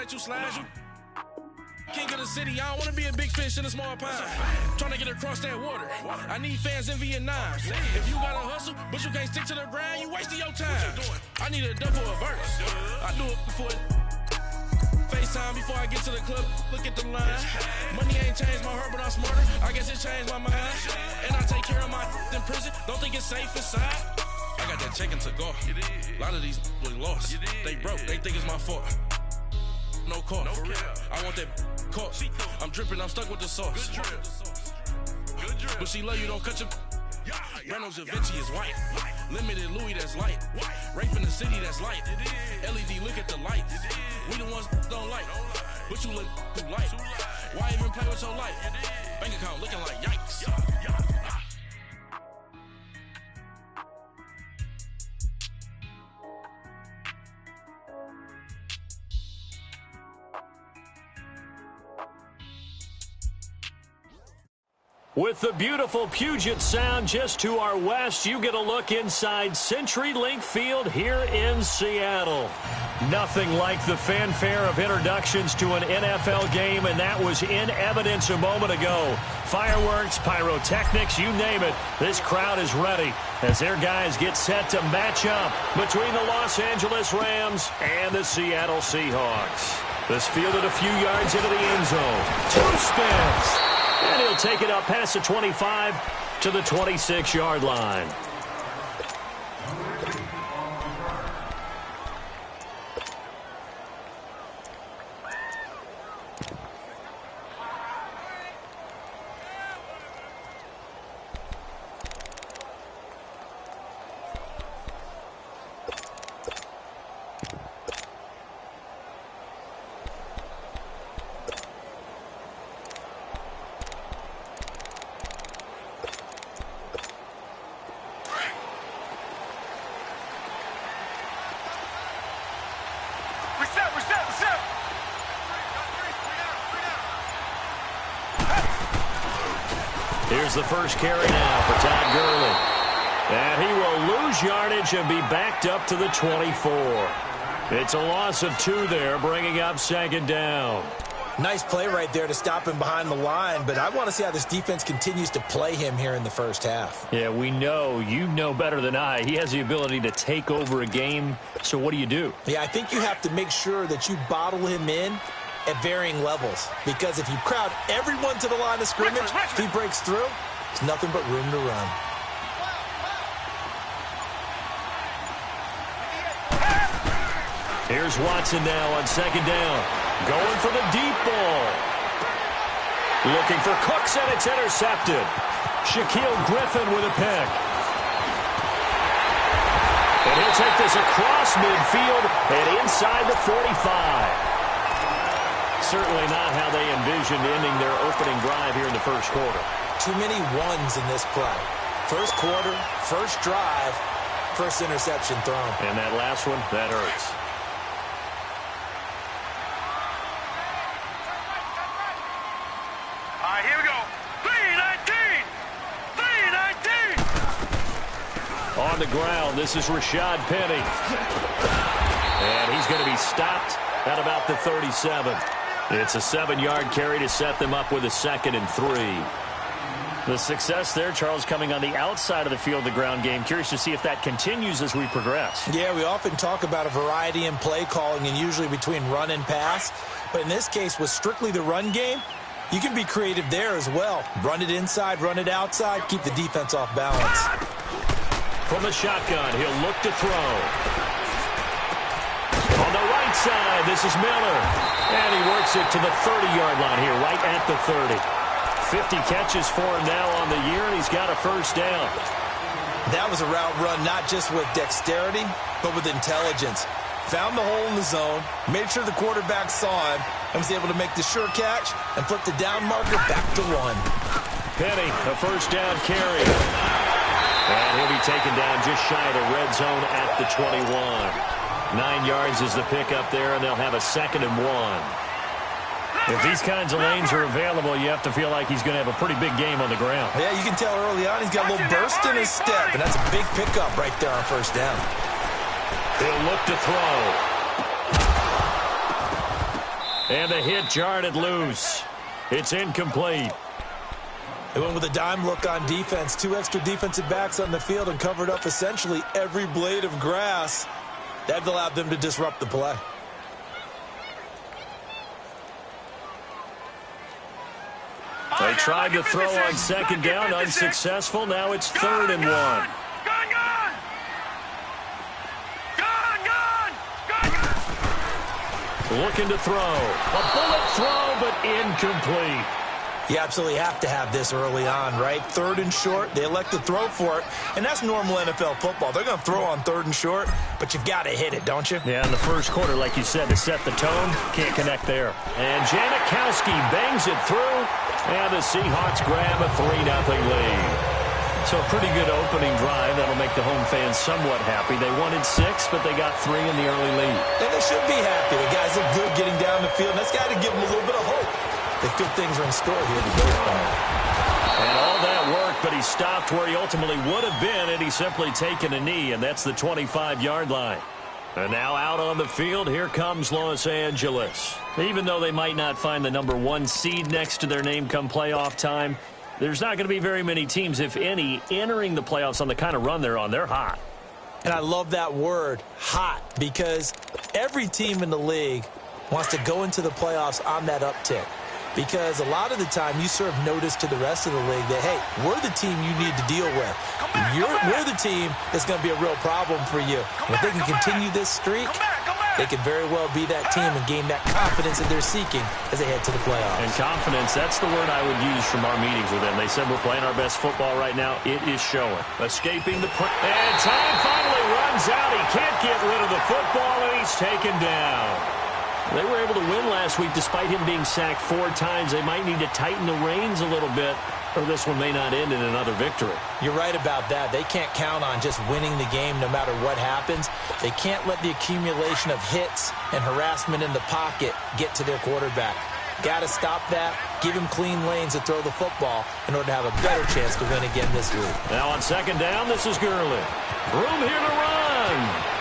like you slash you. King of the city, I don't want to be a big fish in a small pond. Trying to get across that water. I need fans in Vietnam. If you gotta hustle, but you can't stick to the grind, you wasting your time. I need a double a verse. I do it before FaceTime before I get to the club. Look at the line. Money ain't changed my heart, but I'm smarter. I guess it changed my mind. And I take care of my in prison. Don't think it's safe inside. I got that chicken to go. A lot of these really lost. They broke. They think it's my fault. No call. For real. I want that caught. I'm dripping. I'm stuck with the sauce. Good drip. But she love you. Don't cut your. Reynolds Da Vinci is white. Limited Louis, that's light. Rape in the city, that's light. LED, look at the lights. We the ones don't like. But you look too light. Why even play with your life? Bank account looking like yikes. With the beautiful Puget Sound just to our west, you get a look inside CenturyLink Field here in Seattle. Nothing like the fanfare of introductions to an NFL game, and that was in evidence a moment ago. Fireworks, pyrotechnics, you name it. This crowd is ready as their guys get set to match up between the Los Angeles Rams and the Seattle Seahawks. This fielded a few yards into the end zone. Two spins. And he'll take it up past the 25 to the 26-yard line. Here's the first carry now for Todd Gurley. And he will lose yardage and be backed up to the 24. It's a loss of 2 there, bringing up second down. Nice play right there to stop him behind the line, but I want to see how this defense continues to play him here in the first half. Yeah, we know. You know better than I. He has the ability to take over a game, so what do you do? Yeah, I think you have to make sure that you bottle him in at varying levels, because if you crowd everyone to the line of scrimmage, if he breaks through, there's nothing but room to run. Here's Watson now on second down. Going for the deep ball. Looking for Cooks, and it's intercepted. Shaquille Griffin with a pick. And he'll take this across midfield and inside the 45. Certainly not how they envisioned ending their opening drive here in the first quarter. Too many ones in this play. First quarter, first drive, first interception thrown. And that last one, that hurts. All right, here we go. 3-19! 3-19! On the ground, this is Rashad Penny. And he's going to be stopped at about the 37. It's a 7-yard carry to set them up with a 2nd and 3. The success there, Charles, coming on the outside of the field, the ground game. Curious to see if that continues as we progress. Yeah, we often talk about a variety in play calling and usually between run and pass. But in this case, with strictly the run game, you can be creative there as well. Run it inside, run it outside, keep the defense off balance. From the shotgun, he'll look to throw. On the right side, this is Miller. And he works it to the 30-yard line here, right at the 30. 50 catches for him now on the year, and he's got a first down. That was a route run not just with dexterity, but with intelligence. Found the hole in the zone, made sure the quarterback saw him, and was able to make the sure catch and flip the down marker back to 1. Penny, a first down carry. And he'll be taken down just shy of the red zone at the 21. 9 yards is the pickup there, and they'll have a 2nd and 1. If these kinds of lanes are available, you have to feel like he's going to have a pretty big game on the ground. Yeah, you can tell early on he's got a little burst in his step, and that's a big pickup right there on first down. He'll look to throw. And the hit jarred it loose. It's incomplete. They went with a dime look on defense. 2 extra defensive backs on the field and covered up essentially every blade of grass. That allowed them to disrupt the play. They tried to throw on second down, unsuccessful. Now it's 3rd and 1. Looking to throw. A bullet throw, but incomplete. You absolutely have to have this early on, right? 3rd and short, they elect to throw for it, and that's normal NFL football. They're going to throw on 3rd and short, but you've got to hit it, don't you? Yeah, in the first quarter, like you said, to set the tone, can't connect there. And Janikowski bangs it through, and the Seahawks grab a 3-0 lead. So a pretty good opening drive. That'll make the home fans somewhat happy. They wanted 6, but they got 3 in the early lead. And they should be happy. The guys look good getting down the field. That's got to give them a little bit of hope that good things are in store here today. And all that work, but he stopped where he ultimately would have been, and he's simply taken a knee, and that's the 25-yard line. And now out on the field, here comes Los Angeles. Even though they might not find the number 1 seed next to their name come playoff time, there's not going to be very many teams, if any, entering the playoffs on the kind of run they're on. They're hot. And I love that word, hot, because every team in the league wants to go into the playoffs on that uptick. Because a lot of the time you serve notice to the rest of the league that, hey, we're the team you need to deal with. We're the team that's going to be a real problem for you. And if they can continue this streak, they could very well be that team and gain that confidence that they're seeking as they head to the playoffs. And confidence, that's the word I would use from our meetings with them. They said we're playing our best football right now. It is showing. Escaping the and time finally runs out. He can't get rid of the football, and he's taken down. They were able to win last week despite him being sacked 4 times. They might need to tighten the reins a little bit, or this one may not end in another victory. You're right about that. They can't count on just winning the game no matter what happens. They can't let the accumulation of hits and harassment in the pocket get to their quarterback. Got to stop that. Give him clean lanes to throw the football in order to have a better chance to win again this week. Now on second down, this is Gurley. Room here to run.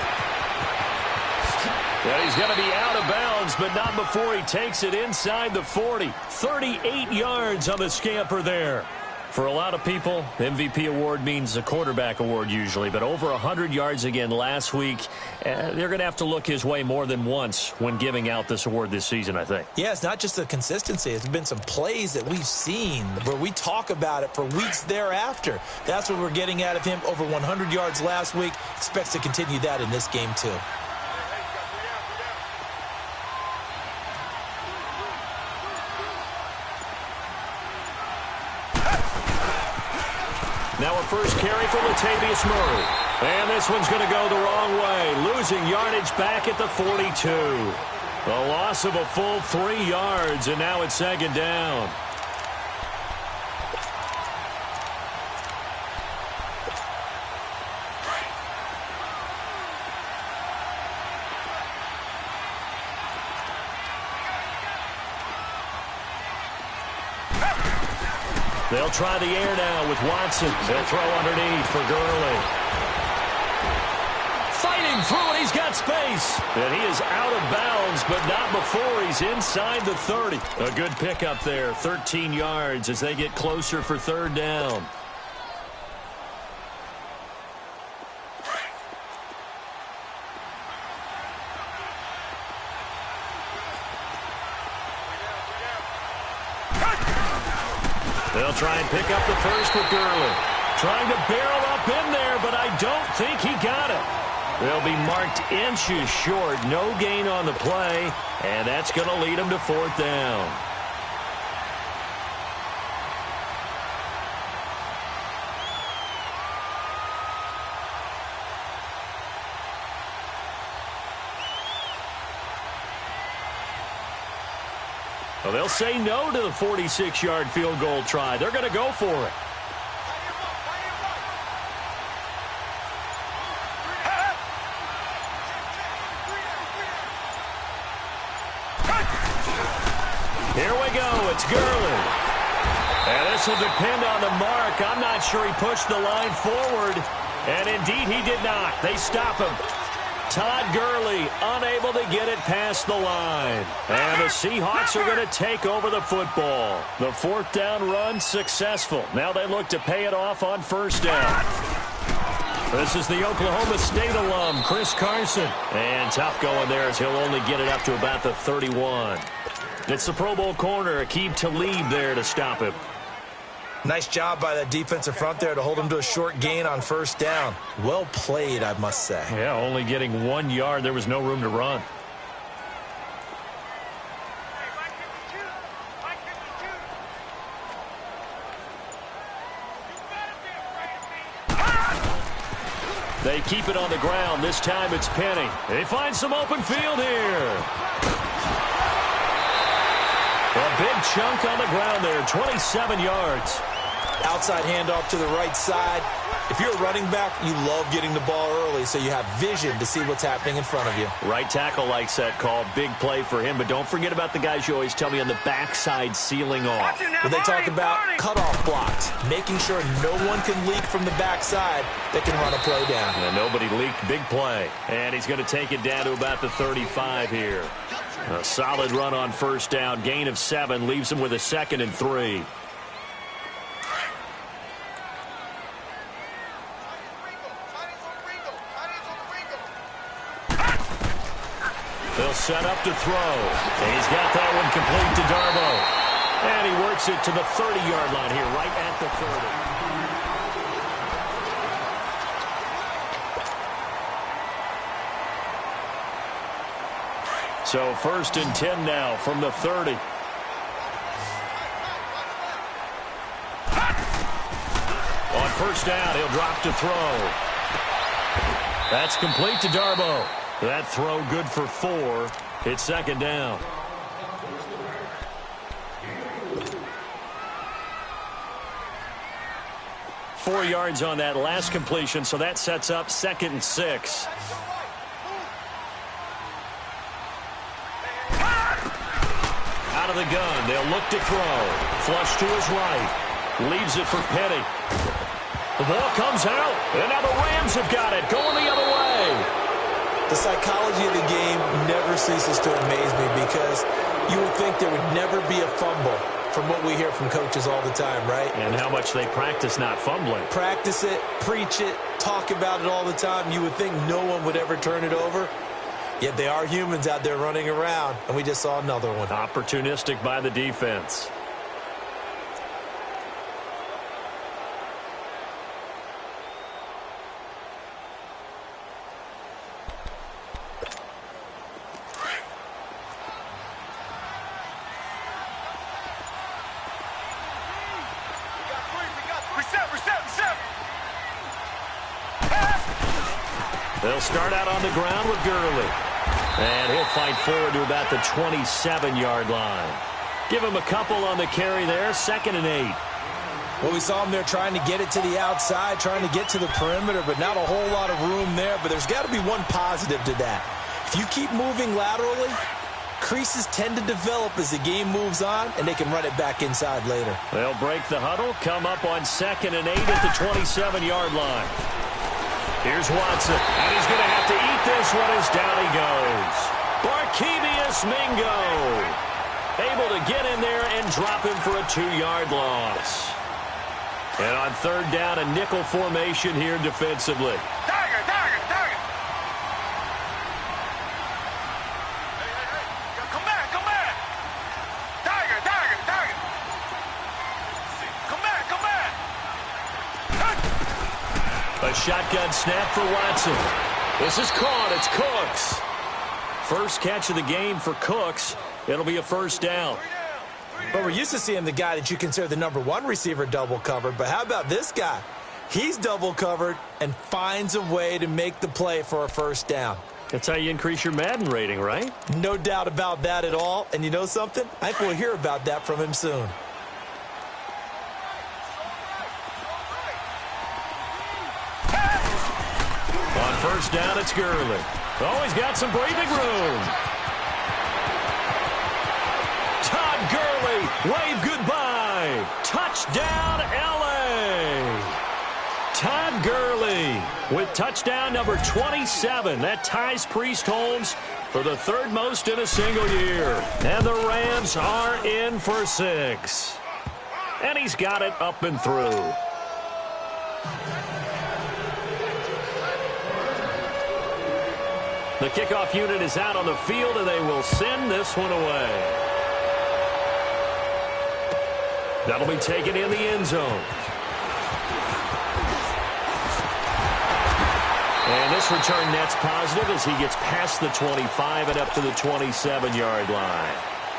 Well, he's going to be out of bounds, but not before he takes it inside the 40. 38 yards on the scamper there. For a lot of people, MVP award means a quarterback award usually, but over 100 yards again last week. They're going to have to look his way more than once when giving out this award this season, I think. Yeah, it's not just the consistency. It's been some plays that we've seen where we talk about it for weeks thereafter. That's what we're getting out of him. Over 100 yards last week. Expects to continue that in this game, too. Now a first carry for Latavius Murray. And this one's going to go the wrong way. Losing yardage back at the 42. The loss of a full 3 yards, and now it's second down. They'll try the air now with Watson. They'll throw underneath for Gurley. Fighting through it. He's got space. And he is out of bounds, but not before he's inside the 30. A good pickup there. 13 yards as they get closer for third down. They'll try and pick up the first with Gurley. Trying to barrel up in there, but I don't think he got it. They'll be marked inches short. No gain on the play, and that's going to lead them to fourth down. Well, they'll say no to the 46-yard field goal try. They're going to go for it. Here we go. It's Gurley. And this will depend on the mark. I'm not sure he pushed the line forward. And indeed, he did not. They stop him. Todd Gurley unable to get it past the line. And the Seahawks are going to take over the football. The fourth down run successful. Now they look to pay it off on first down. This is the Oklahoma State alum, Chris Carson. And tough going there as he'll only get it up to about the 31. It's the Pro Bowl corner, Aqib Talib there to stop him. Nice job by that defensive front there to hold him to a short gain on first down. Well played, I must say. Yeah, only getting 1 yard. There was no room to run. They keep it on the ground. This time it's Penny. They find some open field here. A big chunk on the ground there, 27 yards. Outside handoff to the right side. If you're a running back, you love getting the ball early so you have vision to see what's happening in front of you. Right tackle likes that call. Big play for him. But don't forget about the guys you always tell me on the backside sealing off. When they talk about cutoff blocks, making sure no one can leak from the backside that can run a play down. And nobody leaked. Big play. And he's going to take it down to about the 35 here. A solid run on first down. Gain of 7 leaves him with a 2nd and 3. They'll set up to throw. And he's got that one complete to Darbo. And he works it to the 30-yard line here, right at the 30. So 1st and 10 now from the 30. On first down, he'll drop to throw. That's complete to Darbo. That throw good for 4. It's 2nd down. Four yards on that last completion, so that sets up 2nd and 6. Out of the gun, they'll look to throw. Flush to his right. Leaves it for Penny. The ball comes out, and now the Rams have got it, going the other way. The psychology of the game never ceases to amaze me because you would think there would never be a fumble from what we hear from coaches all the time, right? And how much they practice not fumbling. Practice it, preach it, talk about it all the time. You would think no one would ever turn it over. Yet they are humans out there running around, and we just saw another one. Opportunistic by the defense. They'll start out on the ground with Gurley. And he'll fight forward to about the 27-yard line. Give him a couple on the carry there, 2nd and 8. Well, we saw him there trying to get it to the outside, trying to get to the perimeter, but not a whole lot of room there. But there's got to be one positive to that. If you keep moving laterally, creases tend to develop as the game moves on, and they can run it back inside later. They'll break the huddle, come up on 2nd and 8 at the 27-yard line. Here's Watson, and he's going to have to eat this one as down he goes. Barkevious Mingo able to get in there and drop him for a 2-yard loss. And on 3rd down, a nickel formation here defensively. Target. Come back. Target. A shotgun snap for Watson. This is caught. It's Cooks. First catch of the game for Cooks. It'll be a 1st down. But we're used to seeing the guy that you consider the number 1 receiver double covered. But how about this guy? He's double covered and finds a way to make the play for a 1st down. That's how you increase your Madden rating, right? No doubt about that at all. And you know something? I think we'll hear about that from him soon. On 1st down, it's Gurley. Oh, he's got some breathing room. Todd Gurley, wave goodbye. Touchdown, L.A. Todd Gurley with touchdown number 27. That ties Priest Holmes for the third most in a single year. And the Rams are in for 6. And he's got it up and through. The kickoff unit is out on the field, and they will send this one away. That'll be taken in the end zone. And this return net's positive as he gets past the 25 and up to the 27-yard line.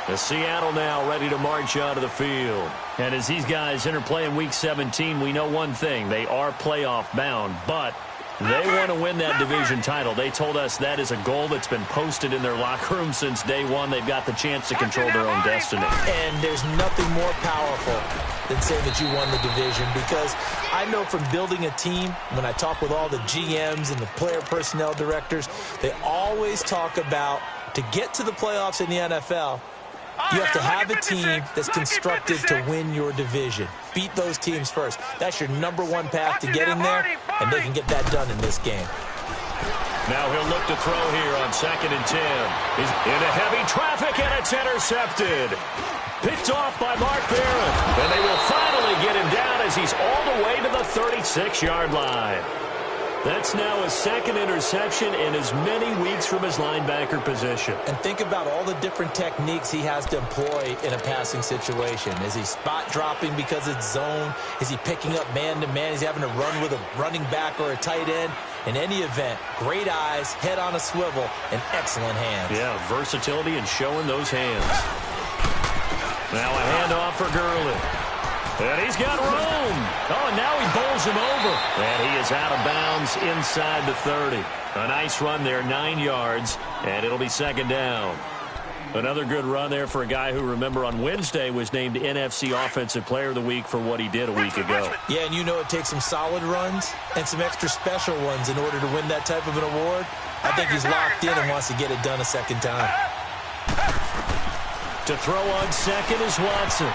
The Seattle now ready to march onto the field. And as these guys interplay in Week 17, we know one thing. They are playoff bound, but they want to win that division title. They told us that is a goal that's been posted in their locker room since day one. They've got the chance to control their own destiny. And there's nothing more powerful than saying that you won the division, because I know from building a team, when I talk with all the GMs and the player personnel directors, they always talk about, to get to the playoffs in the NFL, you have to have a team that's constructed to win your division. Beat those teams first. That's your number one path to getting there, and they can get that done in this game. Now he'll look to throw here on 2nd and 10. He's into heavy traffic, and it's intercepted. Picked off by Mark Barron. And they will finally get him down as he's all the way to the 36-yard line. That's now his second interception in as many weeks from his linebacker position. And think about all the different techniques he has to employ in a passing situation. Is he spot dropping because it's zone? Is he picking up man-to-man? Is he having to run with a running back or a tight end? In any event, great eyes, head on a swivel, and excellent hands. Yeah, versatility and showing those hands. Now a handoff for Gurley. And he's got room. Oh, and now he bowls him over. And he is out of bounds inside the 30. A nice run there, 9 yards, and it'll be 2nd down. Another good run there for a guy who, remember, on Wednesday was named NFC Offensive Player of the Week for what he did a week ago. Yeah, and you know it takes some solid runs and some extra special ones in order to win that type of an award. I think he's locked in and wants to get it done a second time. To throw on second is Watson.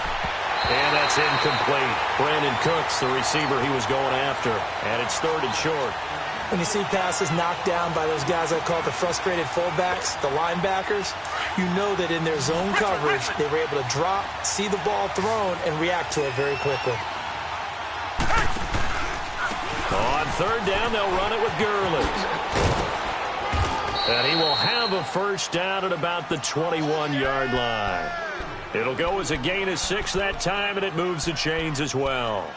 And that's incomplete. Brandon Cooks, the receiver he was going after. And it's 3rd and short. When you see passes knocked down by those guys I call the frustrated fullbacks, the linebackers, you know that in their zone coverage, they were able to drop, see the ball thrown, and react to it very quickly. On 3rd down, they'll run it with Gurley. And he will have a first down at about the 21-yard line. It'll go as a gain of 6 that time, and it moves the chains as well.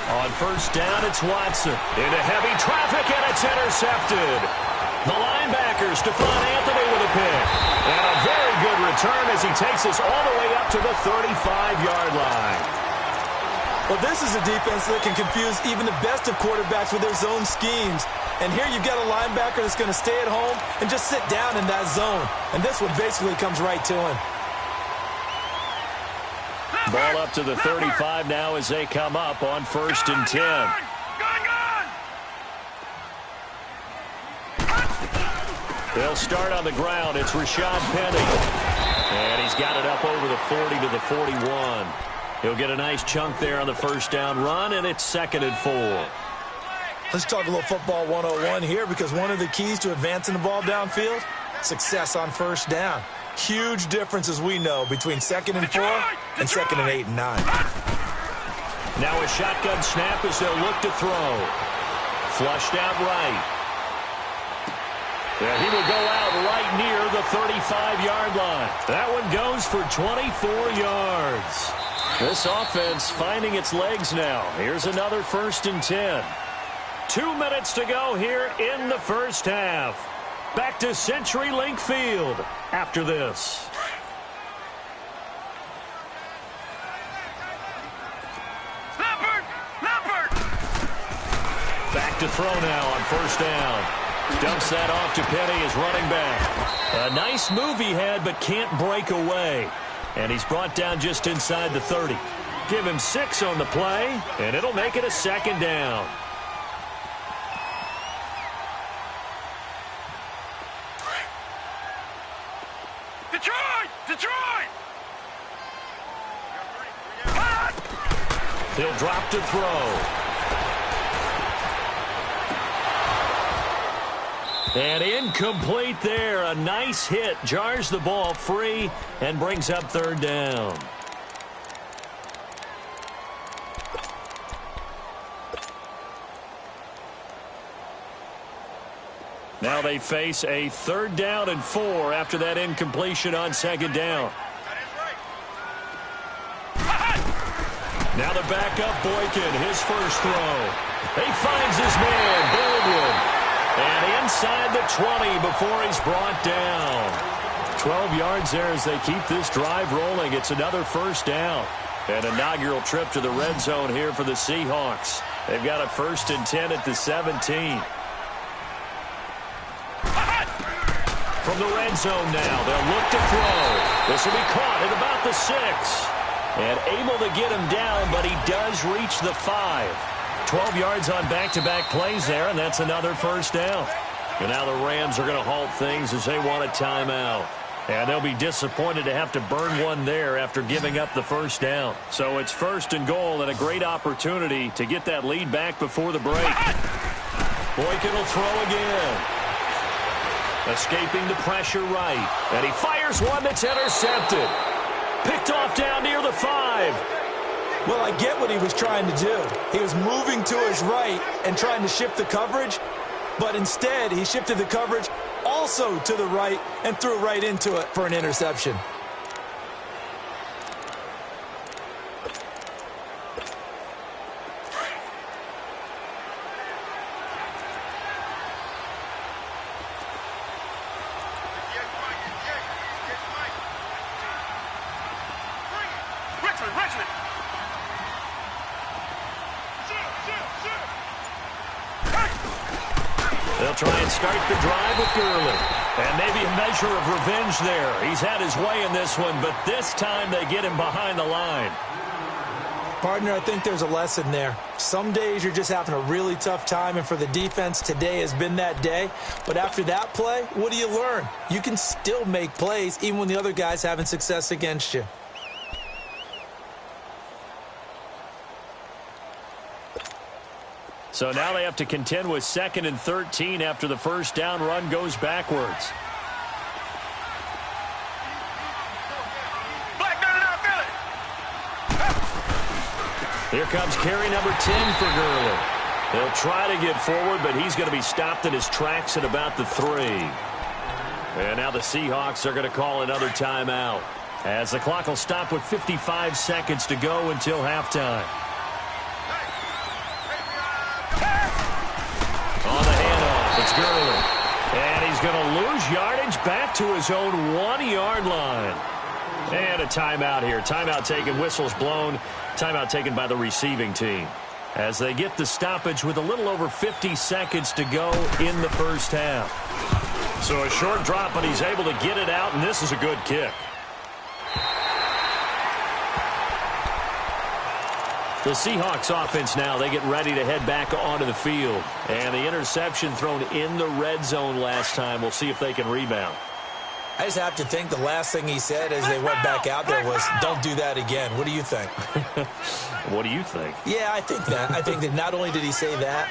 On 1st down, it's Watson. Into heavy traffic, and it's intercepted. The linebacker, Stephon Anthony, with a pick. And a very good return as he takes us all the way up to the 35-yard line. Well, this is a defense that can confuse even the best of quarterbacks with their zone schemes. And here you've got a linebacker that's going to stay at home and just sit down in that zone. And this one basically comes right to him. Ball up to the 35 now as they come up on 1st and 10. They'll start on the ground. It's Rashad Penny. And he's got it up over the 40 to the 41. He'll get a nice chunk there on the 1st down run, and it's 2nd and 4. Let's talk a little football 101 here, because one of the keys to advancing the ball downfield, success on 1st down. Huge difference, as we know, between 2nd and 4 and 2nd and 8 and 9. Now a shotgun snap as they'll look to throw. Flushed out right. And he will go out right near the 35-yard line. That one goes for 24 yards. This offense finding its legs now. Here's another 1st and 10. 2 minutes to go here in the first half. Back to CenturyLink Field after this. Back to throw now on 1st down. Dumps that off to Penny as running back. A nice move he had, but can't break away. And he's brought down just inside the 30. Give him 6 on the play, and it'll make it a second down. Detroit! Detroit! He'll drop to throw. And incomplete there. A nice hit. Jars the ball free and brings up third down. Now they face a 3rd down and 4 after that incompletion on 2nd down. Now the backup Boykin, his first throw. He finds his man, Baldwin. And inside the 20 before he's brought down. 12 yards there as they keep this drive rolling. It's another first down. An inaugural trip to the red zone here for the Seahawks. They've got a 1st and 10 at the 17. From the red zone now, they'll look to throw. This will be caught at about the 6. And able to get him down, but he does reach the 5. 12 yards on back-to-back plays there, and that's another first down. And now the Rams are going to halt things as they want a timeout. And they'll be disappointed to have to burn one there after giving up the first down. So it's 1st and goal and a great opportunity to get that lead back before the break. Boykin will throw again. Escaping the pressure right. And he fires one that's intercepted. Picked off down near the 5. Well, I get what he was trying to do. He was moving to his right and trying to shift the coverage, but instead he shifted the coverage also to the right and threw right into it for an interception. Richmond! They'll try and start the drive with Gurley. And maybe a measure of revenge there. He's had his way in this one, but this time they get him behind the line. Partner, I think there's a lesson there. Some days you're just having a really tough time, and for the defense, today has been that day. But after that play, what do you learn? You can still make plays even when the other guy's having success against you. So now they have to contend with 2nd and 13 after the first down run goes backwards. Here comes carry number 10 for Gurley. He'll try to get forward, but he's going to be stopped in his tracks at about the 3. And now the Seahawks are going to call another timeout, as the clock will stop with 55 seconds to go until halftime. On the handoff, it's Gurley. And he's going to lose yardage back to his own 1-yard line. And a timeout here. Timeout taken, whistles blown. Timeout taken by the receiving team, as they get the stoppage with a little over 50 seconds to go in the first half. So a short drop, but he's able to get it out, and this is a good kick. The Seahawks offense now, they get ready to head back onto the field. And the interception thrown in the red zone last time. We'll see if they can rebound. I just have to think the last thing he said as they went back out there was, don't do that again. What do you think? What do you think? Yeah, I think that. I think that not only did he say that,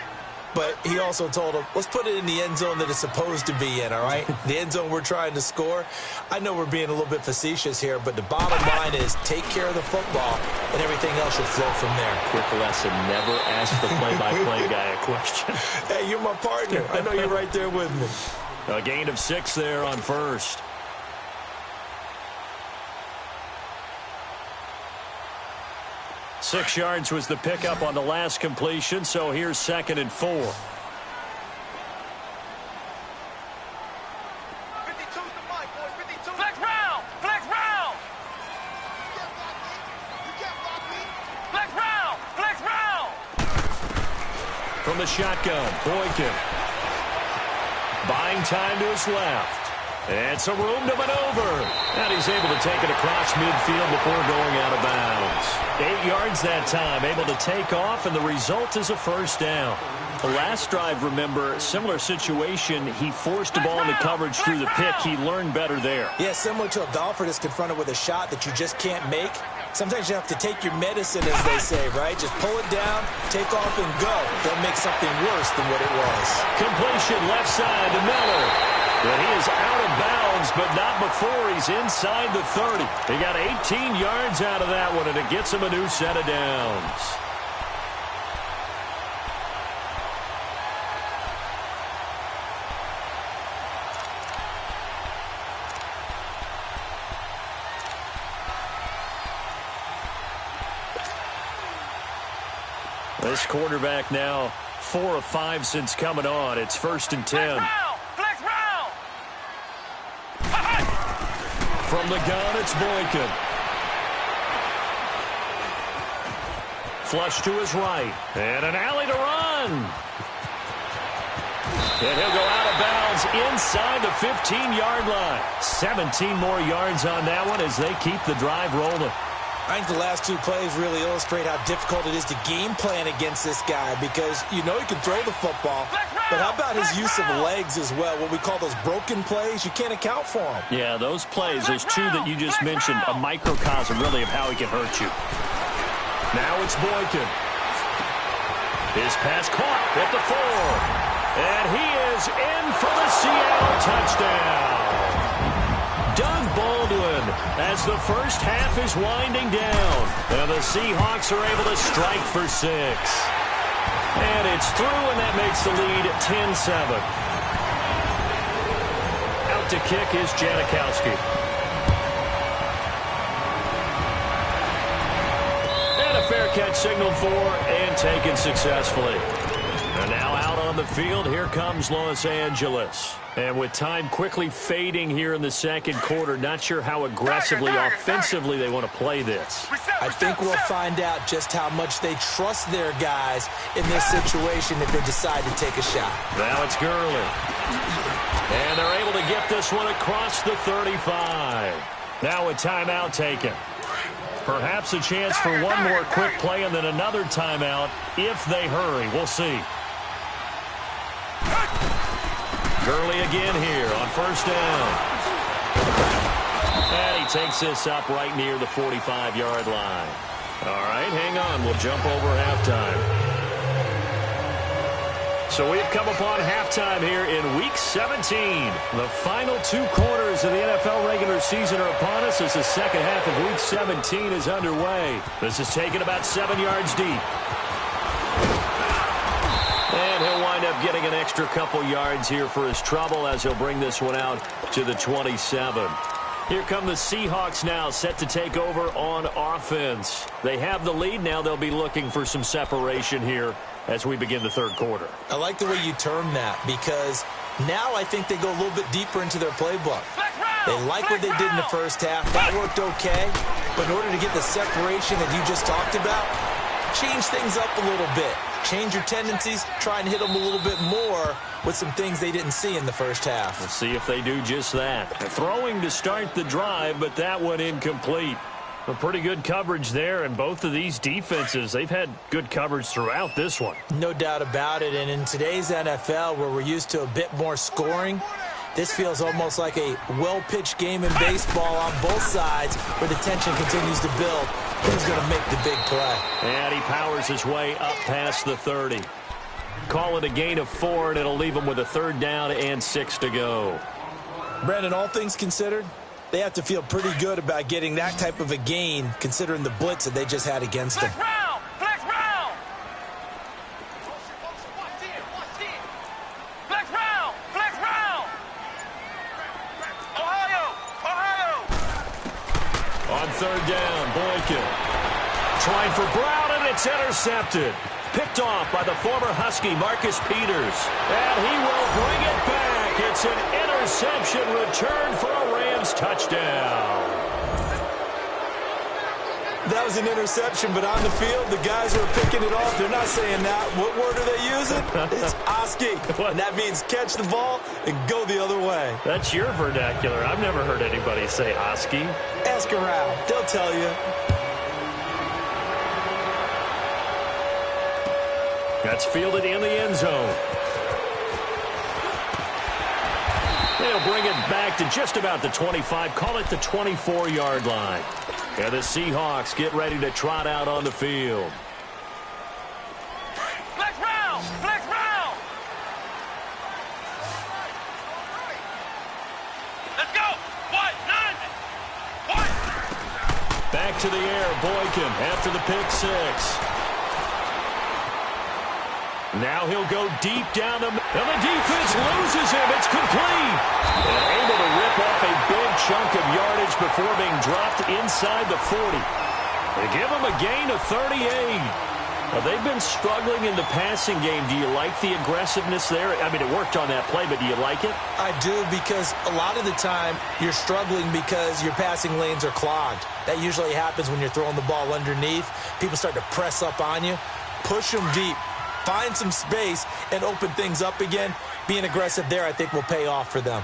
but he also told him, let's put it in the end zone that it's supposed to be in, all right? The end zone we're trying to score. I know we're being a little bit facetious here, but the bottom line is take care of the football, and everything else should flow from there. Quick lesson, never ask the play-by-play guy a question. Hey, you're my partner. I know you're right there with me. A gain of 6 there on first. Six yards was the pickup on the last completion, so here's 2nd and 4. 52's the mic, boy. 52. Flex round! Flex round! Flex round! Flex round! From the shotgun, Boykin. Buying time to his left. It's a room to maneuver. And he's able to take it across midfield before going out of bounds. 8 yards that time, able to take off, and the result is a first down. The last drive, remember, similar situation. He forced the ball into coverage through the pick. He learned better there. Yeah, similar to a golfer that's confronted with a shot that you just can't make. Sometimes you have to take your medicine, as they say, right? Just pull it down, take off, and go. They'll make something worse than what it was. Completion left side to Miller. But he is out of bounds, but not before he's inside the 30. He got 18 yards out of that one, and it gets him a new set of downs. This quarterback now 4 of 5 since coming on. It's 1st and 10. Flex round. From the gun, it's Boykin. Flush to his right. And an alley to run. And he'll go out of bounds inside the 15-yard line. 17 more yards on that one as they keep the drive rolling. I think the last 2 plays really illustrate how difficult it is to game plan against this guy because you know he can throw the football, but how about his use of legs as well? What we call those broken plays, you can't account for them. Yeah, those plays, those 2 that you just mentioned, a microcosm really of how he can hurt you. Now it's Boykin. His pass caught at the 4. And he is in for the Seattle touchdown. Doug Baldwin as the first half is winding down. And the Seahawks are able to strike for 6. And it's through, and that makes the lead 10-7. Out to kick is Janikowski. And a fair catch signaled for and taken successfully. And now out on the field, here comes Los Angeles. And with time quickly fading here in the second quarter, not sure how aggressively, offensively they want to play this. I think we'll find out just how much they trust their guys in this situation if they decide to take a shot. Now it's Gurley. And they're able to get this one across the 35. Now a timeout taken. Perhaps a chance for one more quick play and then another timeout if they hurry. We'll see. Gurley again here on first down. And he takes this up right near the 45-yard line. All right, hang on. We'll jump over halftime. So we've come upon halftime here in Week 17. The final 2 quarters of the NFL regular season are upon us as the second half of Week 17 is underway. This is taken about 7 yards deep. And he'll wind up getting an extra couple yards here for his trouble as he'll bring this one out to the 27. Here come the Seahawks now, set to take over on offense. They have the lead now. They'll be looking for some separation here as we begin the third quarter. I like the way you term that because now I think they go a little bit deeper into their playbook. They like what they did in the first half. That worked okay. But in order to get the separation that you just talked about, change things up a little bit. Change your tendencies, try and hit them a little bit more with some things they didn't see in the first half. We'll see if they do just that. Throwing to start the drive, but that one incomplete. A pretty good coverage there, and both of these defenses, they've had good coverage throughout this one. No doubt about it, and in today's NFL, where we're used to a bit more scoring, this feels almost like a well-pitched game in baseball on both sides where the tension continues to build. Who's going to make the big play? And he powers his way up past the 30. Call it a gain of 4, and it'll leave him with a 3rd down and 6 to go. Brandon, all things considered, they have to feel pretty good about getting that type of a gain considering the blitz that they just had against them. Flex round. Flex round. Flex round. Flex round. Ohio. On 3rd down, Boykin. Trying for Brown, and it's intercepted. Picked off by the former Husky, Marcus Peters. And he will bring it back. It's an interception return for a Rams touchdown. That was an interception, but on the field, the guys who are picking it off, they're not saying that. What word are they using? It's Oski, and that means catch the ball and go the other way. That's your vernacular. I've never heard anybody say Oski. Ask around. They'll tell you. That's fielded in the end zone. They'll bring it back to just about the 25. Call it the 24-yard line. And the Seahawks get ready to trot out on the field. Flex round! Flex round! Let's go! White, 9! White! Back to the air, Boykin after the pick six. Now he'll go deep down the middle. And the defense loses him. It's complete. And able to rip off a big chunk of yardage before being dropped inside the 40. They give him a gain of 38. Now, they've been struggling in the passing game. Do you like the aggressiveness there? I mean, it worked on that play, but do you like it? I do, because a lot of the time you're struggling because your passing lanes are clogged. That usually happens when you're throwing the ball underneath. People start to press up on you. Push them deep. Find some space and open things up again. Being aggressive there, I think, will pay off for them.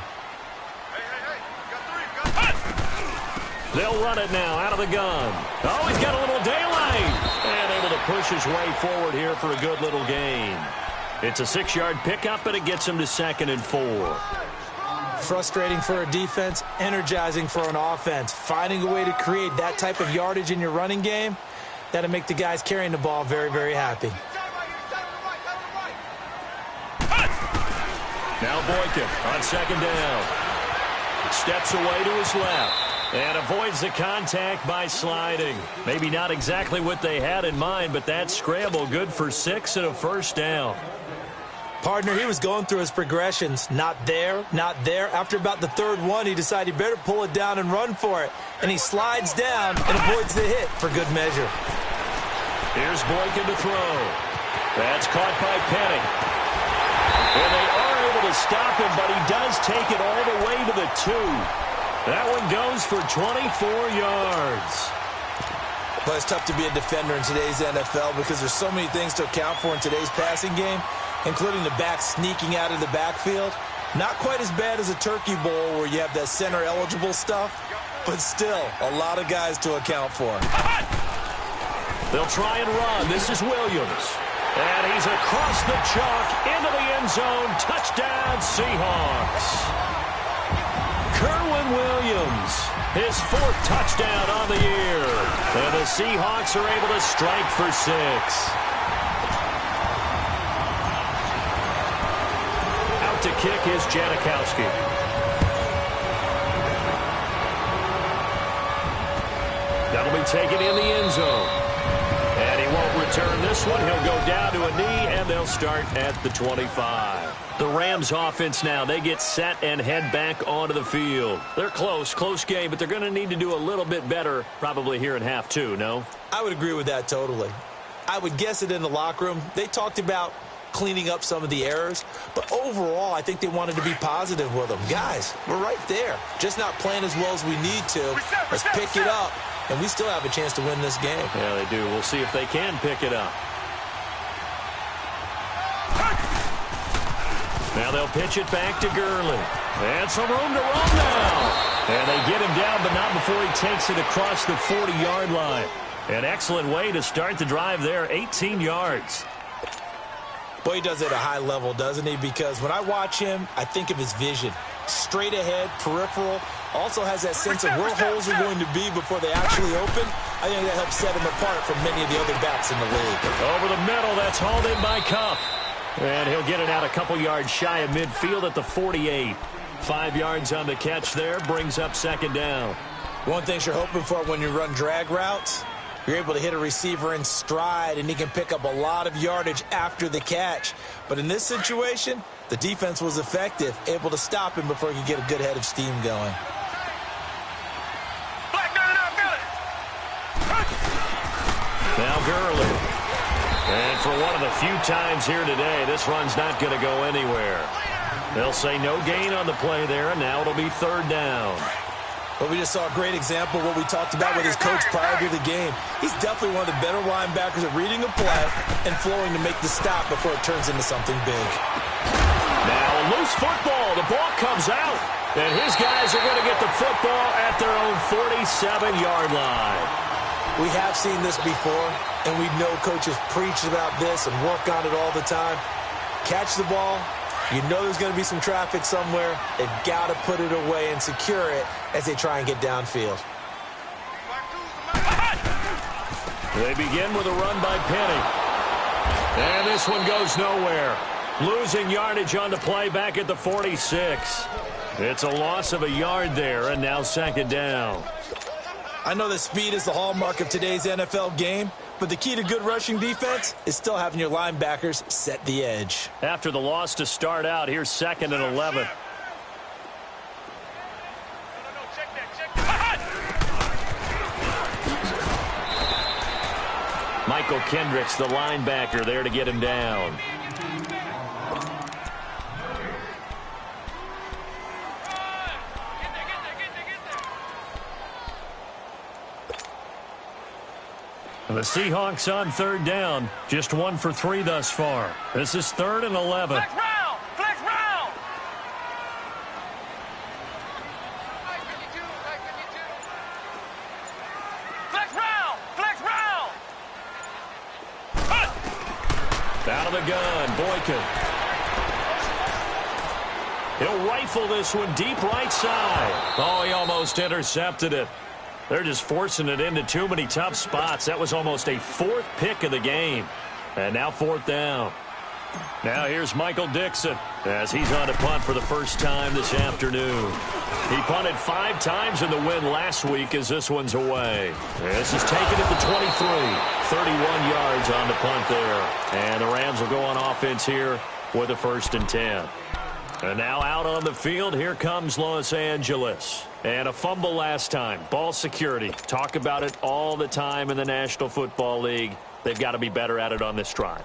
They'll run it now out of the gun. Oh, he's got a little daylight. And able to push his way forward here for a good little gain. It's a 6-yard pickup, and it gets him to 2nd and 4. Frustrating for a defense, energizing for an offense. Finding a way to create that type of yardage in your running game, that'll make the guys carrying the ball very, very happy. Now Boykin on 2nd down. Steps away to his left and avoids the contact by sliding. Maybe not exactly what they had in mind, but that scramble good for 6 and a 1st down. Partner, he was going through his progressions. Not there, not there. After about the 3rd one, he decided he better pull it down and run for it. And he slides down and avoids the hit for good measure. Here's Boykin to throw. That's caught by Penny. And they are able to stop him, but he does take it all the way to the 2. That one goes for 24 yards. But it's tough to be a defender in today's NFL because there's so many things to account for in today's passing game, including the back sneaking out of the backfield. Not quite as bad as a turkey bowl where you have that center-eligible stuff, but still a lot of guys to account for. They'll try and run. This is Williams. And he's across the chalk into the end zone. Touchdown, Seahawks. Kerwynn Williams, his 4th touchdown on the year. And the Seahawks are able to strike for 6. Out to kick is Janikowski. That'll be taken in the end zone. And he won't return this one. He'll go down to a knee, and they'll start at the 25. The Rams offense now, they get set and head back onto the field. They're close game, but they're going to need to do a little bit better probably here in half 2, no? I would agree with that totally. I would guess it in the locker room. They talked about cleaning up some of the errors, but overall, I think they wanted to be positive with them. Guys, we're right there. Just not playing as well as we need to. Let's pick it up. And we still have a chance to win this game. Yeah, they do. We'll see if they can pick it up. Now they'll pitch it back to Gurley. And some room to run now. And they get him down, but not before he takes it across the 40-yard line. An excellent way to start the drive there, 18 yards. Boy, he does it at a high level, doesn't he? Because when I watch him, I think of his vision. Straight ahead, peripheral. Also has that sense of where holes are going to be before they actually open. I think that helps set him apart from many of the other backs in the league. Over the middle, that's hauled in by Kupp. And he'll get it out a couple yards shy of midfield at the 48. 5 yards on the catch there, brings up 2nd down. One thing you're hoping for when you run drag routes, you're able to hit a receiver in stride, and he can pick up a lot of yardage after the catch. But in this situation, the defense was effective, able to stop him before he could get a good head of steam going. Now Gurley. And for one of the few times here today, this run's not going to go anywhere. They'll say no gain on the play there, and now it'll be 3rd down. Well, we just saw a great example of what we talked about with his coach prior to the game. He's definitely one of the better linebackers at reading a play and flowing to make the stop before it turns into something big. Now a loose football. The ball comes out. And his guys are going to get the football at their own 47-yard line. We have seen this before, and we know coaches preach about this and work on it all the time. Catch the ball. You know there's going to be some traffic somewhere. They've got to put it away and secure it as they try and get downfield. They begin with a run by Penny. And this one goes nowhere. Losing yardage on the play back at the 46. It's a loss of a yard there, and now second down. I know that speed is the hallmark of today's NFL game, but the key to good rushing defense is still having your linebackers set the edge. After the loss to start out, here's 2nd and 11. Michael Kendricks, the linebacker, there to get him down. The Seahawks on 3rd down. Just 1 for 3 thus far. This is 3rd and 11. Flex round! Flex round! Flex round! Flex round! Out of the gun, Boykin. He'll rifle this one deep right side. Oh, he almost intercepted it. They're just forcing it into too many tough spots. That was almost a 4th pick of the game. And now 4th down. Now here's Michael Dixon as he's on to punt for the first time this afternoon. He punted 5 times in the win last week as this one's away. This is taken at the 23. 31 yards on the punt there. And the Rams will go on offense here with a 1st and 10. And now out on the field, here comes Los Angeles. And a fumble last time. Ball security. Talk about it all the time in the National Football League. They've got to be better at it on this drive.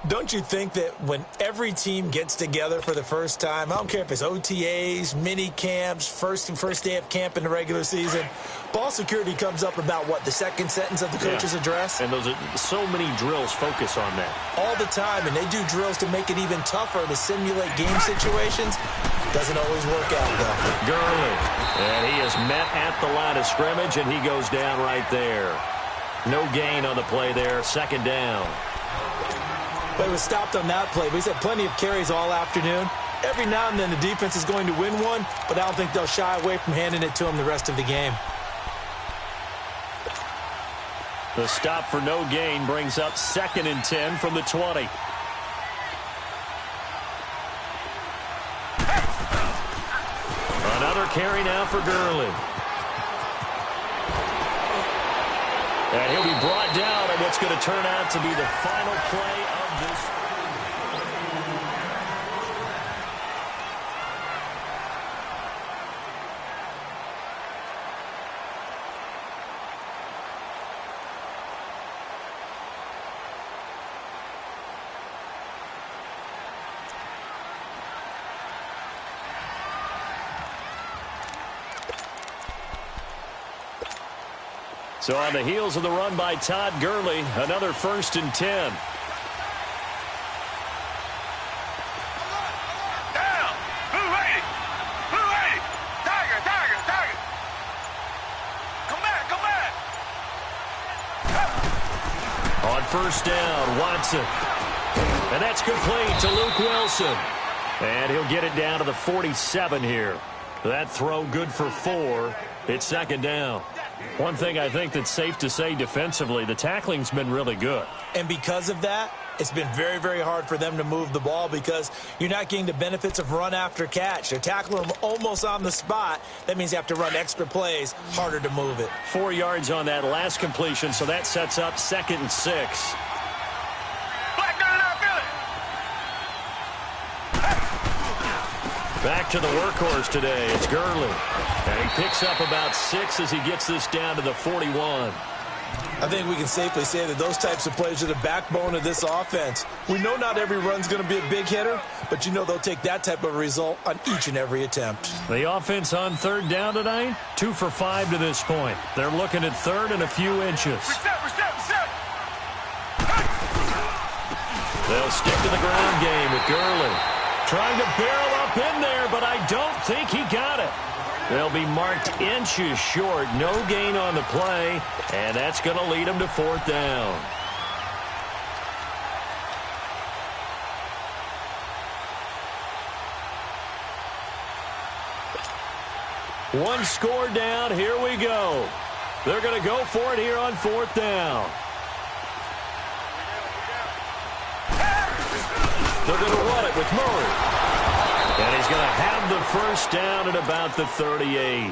Don't you think that when every team gets together for the first time, I don't care if it's OTAs, mini camps, first day of camp in the regular season, ball security comes up about what, the second sentence of the coach's address? And those are so many drills focus on that. All the time, and they do drills to make it even tougher to simulate game situations. Doesn't always work out, though. Gurley, and he is met at the line of scrimmage, and he goes down right there. No gain on the play there, 2nd down. But it was stopped on that play. But he's had plenty of carries all afternoon. Every now and then the defense is going to win one, but I don't think they'll shy away from handing it to him the rest of the game. The stop for no gain brings up 2nd and 10 from the 20. Another carry now for Gurley. And he'll be brought down on what's going to turn out to be the final play of this. So on the heels of the run by Todd Gurley, another 1st and 10. Down! Blue 80! Blue 80! Tiger! Tiger! Tiger! Come back! Come back! On 1st down, Watson. And that's complete to Luke Wilson. And he'll get it down to the 47 here. That throw good for 4. It's 2nd down. One thing I think that's safe to say defensively, the tackling's been really good. And because of that, it's been very, very hard for them to move the ball because you're not getting the benefits of run after catch. They're tackling them almost on the spot. That means you have to run extra plays, harder to move it. 4 yards on that last completion, so that sets up 2nd and 6. Back to the workhorse today. It's Gurley. And he picks up about 6 as he gets this down to the 41. I think we can safely say that those types of plays are the backbone of this offense. We know not every run's going to be a big hitter, but you know they'll take that type of result on each and every attempt. The offense on third down tonight, 2 for 5 to this point. They're looking at third and a few inches. Reset. They'll stick to the ground game with Gurley. Trying to barrel up in there, but I don't think he got it. They'll be marked inches short. No gain on the play, and that's going to lead them to fourth down. One score down. Here we go. They're going to go for it here on fourth down. They're going to run it with Murray. And he's going to have the first down at about the 38.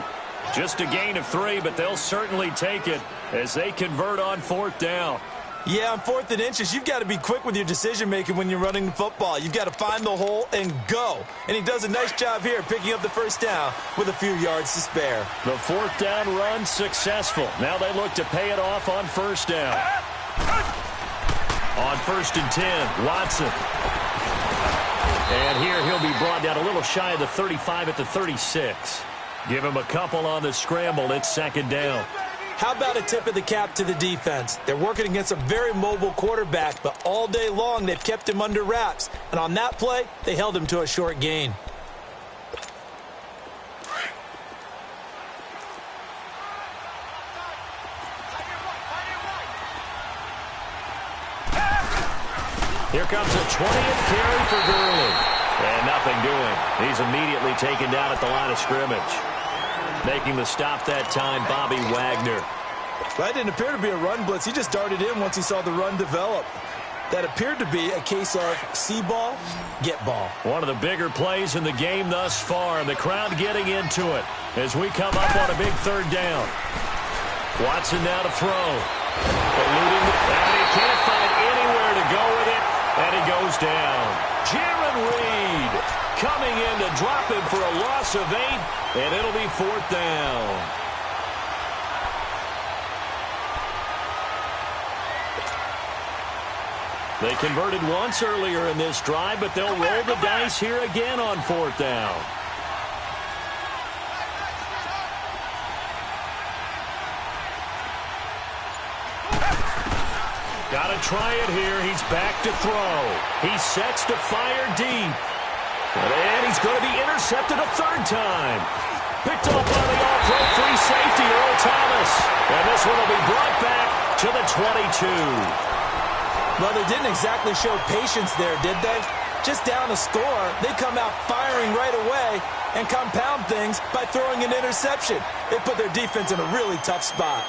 Just a gain of 3, but they'll certainly take it as they convert on fourth down. Yeah, on fourth and inches, you've got to be quick with your decision-making when you're running the football. You've got to find the hole and go. And he does a nice job here picking up the first down with a few yards to spare. The fourth down run successful. Now they look to pay it off on first down. On 1st and 10, Watson. And here he'll be brought down a little shy of the 35 at the 36. Give him a couple on the scramble. It's second down. How about a tip of the cap to the defense? They're working against a very mobile quarterback, but all day long they've kept him under wraps. And on that play, they held him to a short gain. Here comes a 20th carry for Gurley. And nothing doing. He's immediately taken down at the line of scrimmage. Making the stop that time, Bobby Wagner. That didn't appear to be a run blitz. He just darted in once he saw the run develop. That appeared to be a case of see ball, get ball. One of the bigger plays in the game thus far. The crowd getting into it as we come up on a big third down. Watson now to throw. Eluding, and he can't find anywhere to go with it. And he goes down. Jaron Reed coming in to drop him for a loss of 8, and it'll be fourth down. They converted once earlier in this drive, but they'll roll the dice here again on fourth down. Got to try it here. He's back to throw. He sets to fire deep. And he's going to be intercepted a third time. Picked off by the all-pro free safety, Earl Thomas. And this one will be brought back to the 22. Well, they didn't exactly show patience there, did they? Just down a score, they come out firing right away and compound things by throwing an interception. They put their defense in a really tough spot.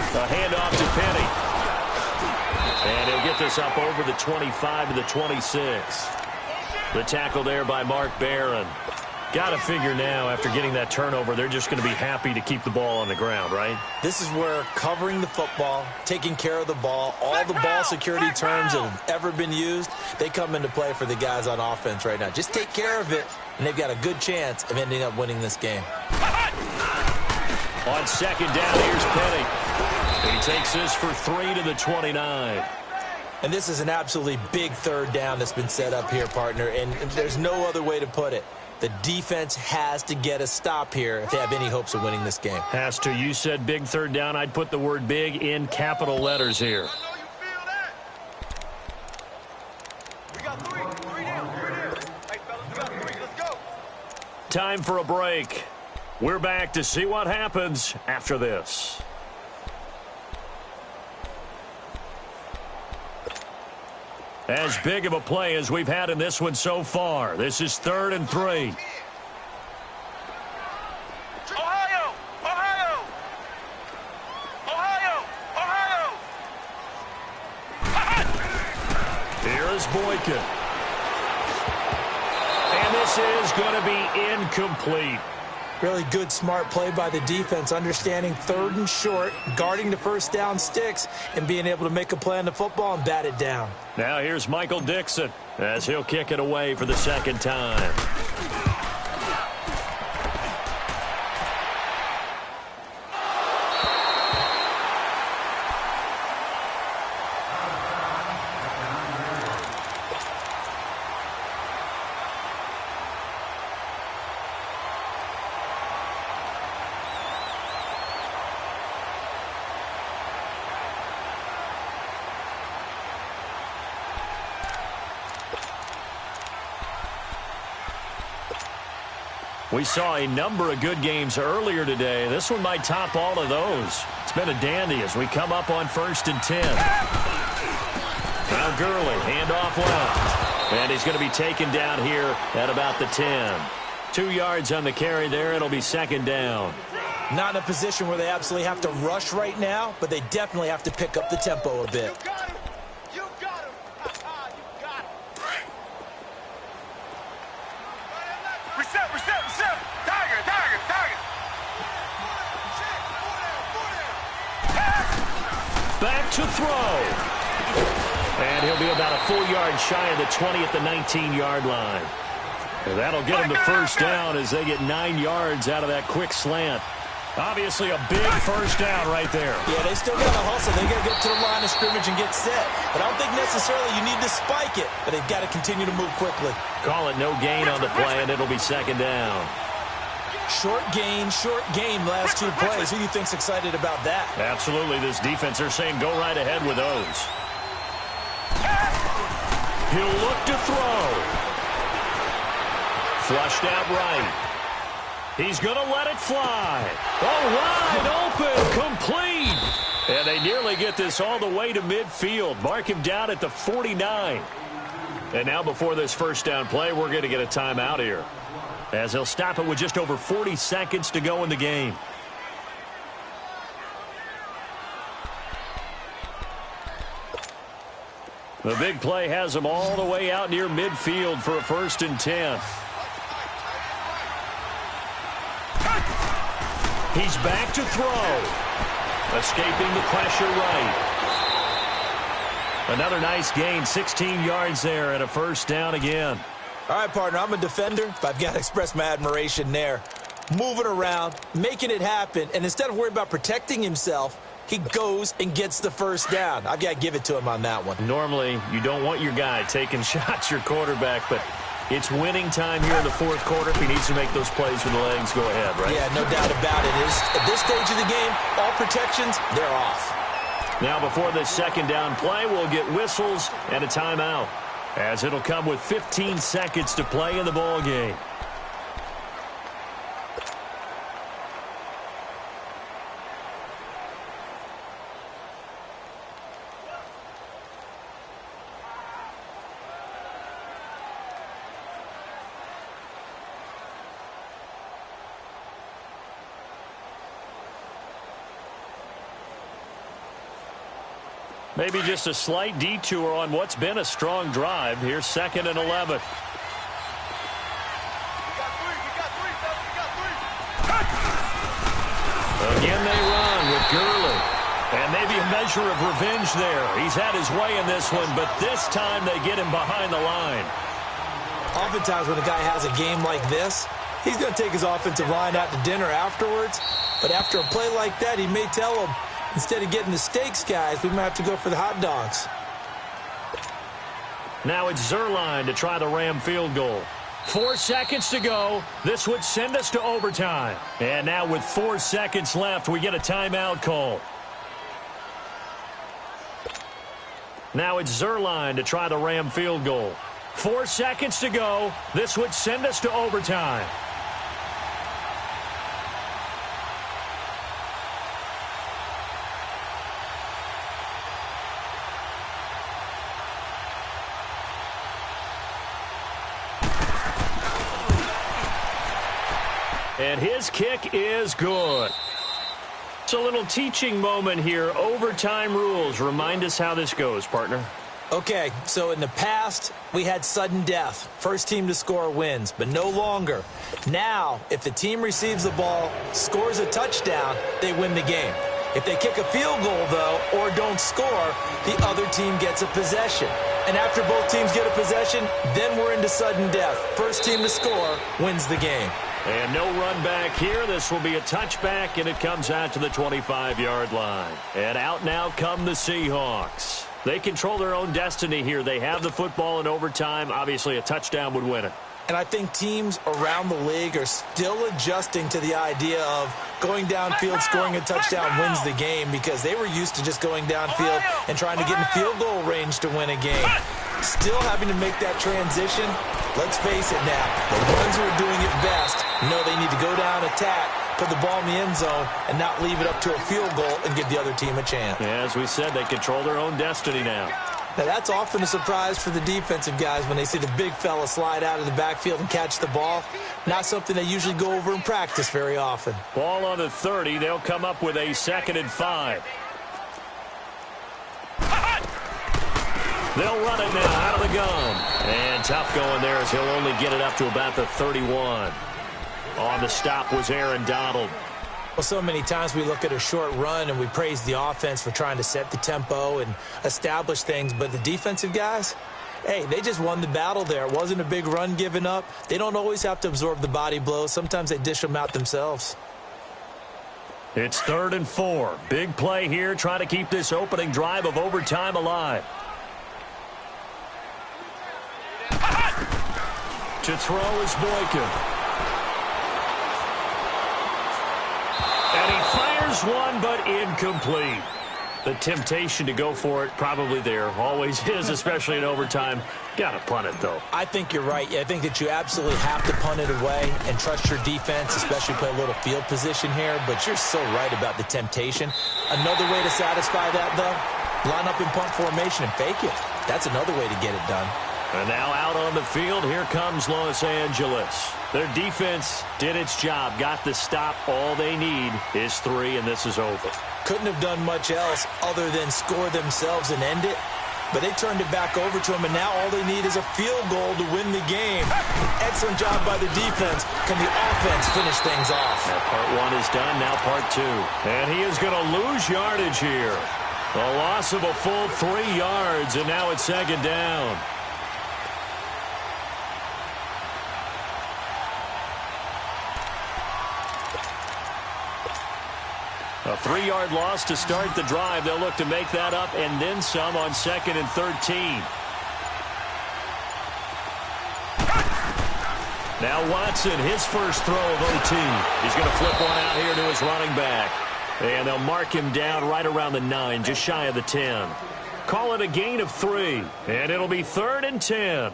A handoff to Penny. And he'll get this up over the 25 to the 26. The tackle there by Mark Barron. Got to figure now, after getting that turnover, they're just going to be happy to keep the ball on the ground, right? This is where covering the football, taking care of the ball, all the ball security terms that have ever been used, they come into play for the guys on offense right now. Just take care of it, and they've got a good chance of ending up winning this game. On second down, here's Penny. He takes this for 3 to the 29. And this is an absolutely big third down that's been set up here, partner, and there's no other way to put it. The defense has to get a stop here if they have any hopes of winning this game. Has to. You said big third down. I'd put the word big in capital letters here. We got three down. Hey, fellas, we got 3. Let's go. Time for a break. We're back to see what happens after this. As big of a play as we've had in this one so far. This is 3rd and 3. Ohio! Ohio! Ohio! Ohio! Here is Boykin. And this is going to be incomplete. Really good, smart play by the defense, understanding 3rd and short, guarding the first down sticks, and being able to make a play on the football and bat it down. Now here's Michael Dixon as he'll kick it away for the second time. We saw a number of good games earlier today. This one might top all of those. It's been a dandy as we come up on 1st and 10. Now Gurley, handoff left. And he's going to be taken down here at about the 10. 2 yards on the carry there. It'll be 2nd down. Not in a position where they absolutely have to rush right now, but they definitely have to pick up the tempo a bit. You got him. You got him. Reset. Tiger. Back to throw. And he'll be about a full yard shy of the 20 at the 19-yard line. And that'll get him the first down as they get 9 yards out of that quick slant. Obviously a big first down right there. Yeah, they still got to hustle. They got to get to the line of scrimmage and get set. But I don't think necessarily you need to spike it, but they've got to continue to move quickly. Call it no gain on the play, and it'll be 2nd down. Short gain, last 2 plays. Who do you think's excited about that? Absolutely. This defense, they're saying go right ahead with those. He'll look to throw. Flushed out right. He's going to let it fly. Oh, wide open, complete. And they nearly get this all the way to midfield. Mark him down at the 49. And now before this first down play, we're going to get a timeout here, as they'll stop it with just over 40 seconds to go in the game. The big play has them all the way out near midfield for a 1st and 10. He's back to throw. Escaping the pressure right. Another nice gain, 16 yards there and a first down again. All right, partner, I'm a defender, but I've got to express my admiration there. Moving around, making it happen, and instead of worrying about protecting himself, he goes and gets the first down. I've got to give it to him on that one. Normally, you don't want your guy taking shots, your quarterback, but it's winning time here in the 4th quarter. If he needs to make those plays with the legs, go ahead, right? Yeah, no doubt about it. At this stage of the game, all protections, they're off. Now before this 2nd down play, we'll get whistles and a timeout, as it'll come with 15 seconds to play in the ball game. Maybe just a slight detour on what's been a strong drive. Here's 2nd and 11. Again they run with Gurley. And maybe a measure of revenge there. He's had his way in this one, but this time they get him behind the line. Oftentimes when a guy has a game like this, he's going to take his offensive line out to dinner afterwards. But after a play like that, he may tell them, instead of getting the steaks, guys, we might have to go for the hot dogs. Now it's Zuerlein to try the Ram field goal. 4 seconds to go. This would send us to overtime. And now with 4 seconds left, we get a timeout call. Now it's Zuerlein to try the Ram field goal. 4 seconds to go. This would send us to overtime. And his kick is good. It's a little teaching moment here. Overtime rules. Remind us how this goes, partner. Okay, so in the past, we had sudden death. First team to score wins, but no longer. Now, if the team receives the ball, scores a touchdown, they win the game. If they kick a field goal, though, or don't score, the other team gets a possession. And after both teams get a possession, then we're into sudden death. First team to score wins the game. And no run back here. This will be a touchback, and it comes out to the 25-yard line. And out now come the Seahawks. They control their own destiny here. They have the football in overtime. Obviously, a touchdown would win it. And I think teams around the league are still adjusting to the idea of going downfield, scoring a touchdown wins the game, because they were used to just going downfield and trying to get in field goal range to win a game. Still having to make that transition. Let's face it now, the ones who are doing it best know they need to go down, attack, put the ball in the end zone, and not leave it up to a field goal and give the other team a chance. Yeah, as we said, they control their own destiny now. Now, that's often a surprise for the defensive guys when they see the big fella slide out of the backfield and catch the ball. Not something they usually go over in practice very often. Ball on the 30. They'll come up with a 2nd and 5. They'll run it now out of the gun. And tough going there as he'll only get it up to about the 31. On the stop was Aaron Donald. Well, so many times we look at a short run and we praise the offense for trying to set the tempo and establish things, but the defensive guys, hey, they just won the battle there. It wasn't a big run given up. They don't always have to absorb the body blows. Sometimes they dish them out themselves. It's 3rd and 4. Big play here, trying to keep this opening drive of overtime alive. To throw is Boykin. And he fires one, but incomplete. The temptation to go for it probably there. Always is, especially in overtime. Got to punt it, though. I think you're right. I think that you absolutely have to punt it away and trust your defense, especially play a little field position here. But you're so right about the temptation. Another way to satisfy that, though, line up in punt formation and fake it. That's another way to get it done. And now out on the field, here comes Los Angeles. Their defense did its job, got the stop. All they need is 3, and this is over. Couldn't have done much else other than score themselves and end it. But they turned it back over to him, and now all they need is a field goal to win the game. Excellent job by the defense. Can the offense finish things off? Now part 1 is done, now part 2. And he is going to lose yardage here. A loss of a full 3 yards, and now it's 2nd down. A 3-yard loss to start the drive. They'll look to make that up and then some on 2nd and 13. Now Watson, his first throw of OT. He's going to flip one out here to his running back. And they'll mark him down right around the 9, just shy of the 10. Call it a gain of 3. And it'll be 3rd and 10.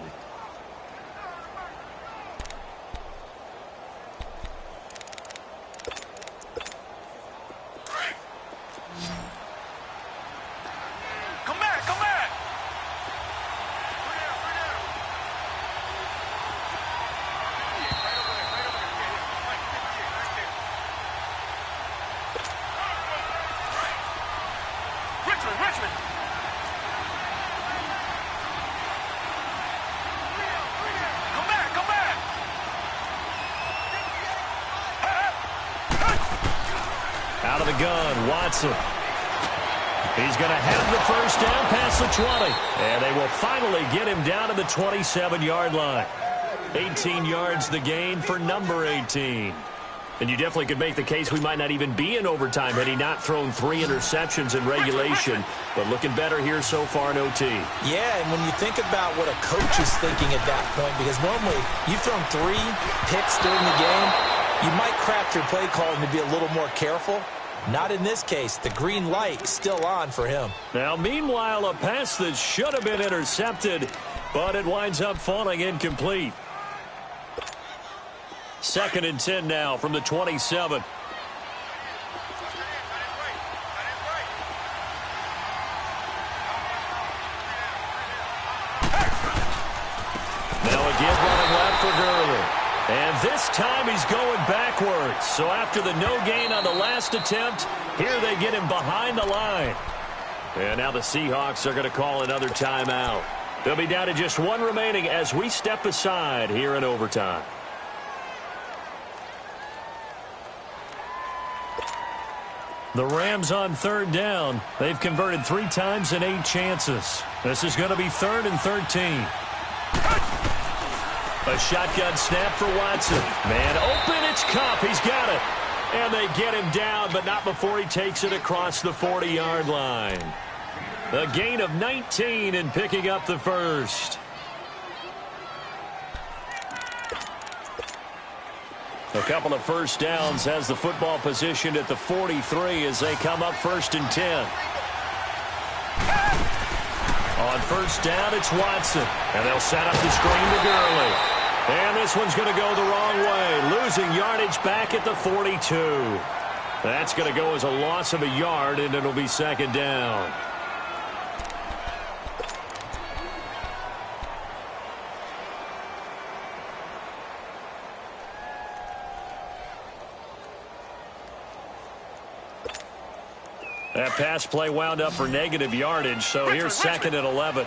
Richmond. Come back. Out of the gun, Watson. He's going to have the first down past the 20. And they will finally get him down to the 27-yard line. 18 yards the gain for number 18. And you definitely could make the case we might not even be in overtime had he not thrown 3 interceptions in regulation. But looking better here so far in OT. Yeah, and when you think about what a coach is thinking at that point, because normally you've thrown 3 picks during the game, you might craft your play calling to be a little more careful. Not in this case. The green light still on for him. Now, meanwhile, a pass that should have been intercepted, but it winds up falling incomplete. 2nd and 10 now from the 27. Now again running left for Gurley. And this time he's going backwards. So after the no gain on the last attempt, here they get him behind the line. And now the Seahawks are going to call another timeout. They'll be down to just 1 remaining as we step aside here in overtime. The Rams on 3rd down. They've converted 3 times in 8 chances. This is going to be 3rd and 13. A shotgun snap for Watson. Man open, it's Kupp. He's got it. And they get him down, but not before he takes it across the 40-yard line. A gain of 19 and picking up the first. A couple of first downs has the football positioned at the 43 as they come up 1st and 10. On first down, it's Watson. And they'll set up the screen to Gurley. And this one's going to go the wrong way, losing yardage back at the 42. That's going to go as a loss of a yard, and it'll be second down. That pass play wound up for negative yardage, so here's second and 11.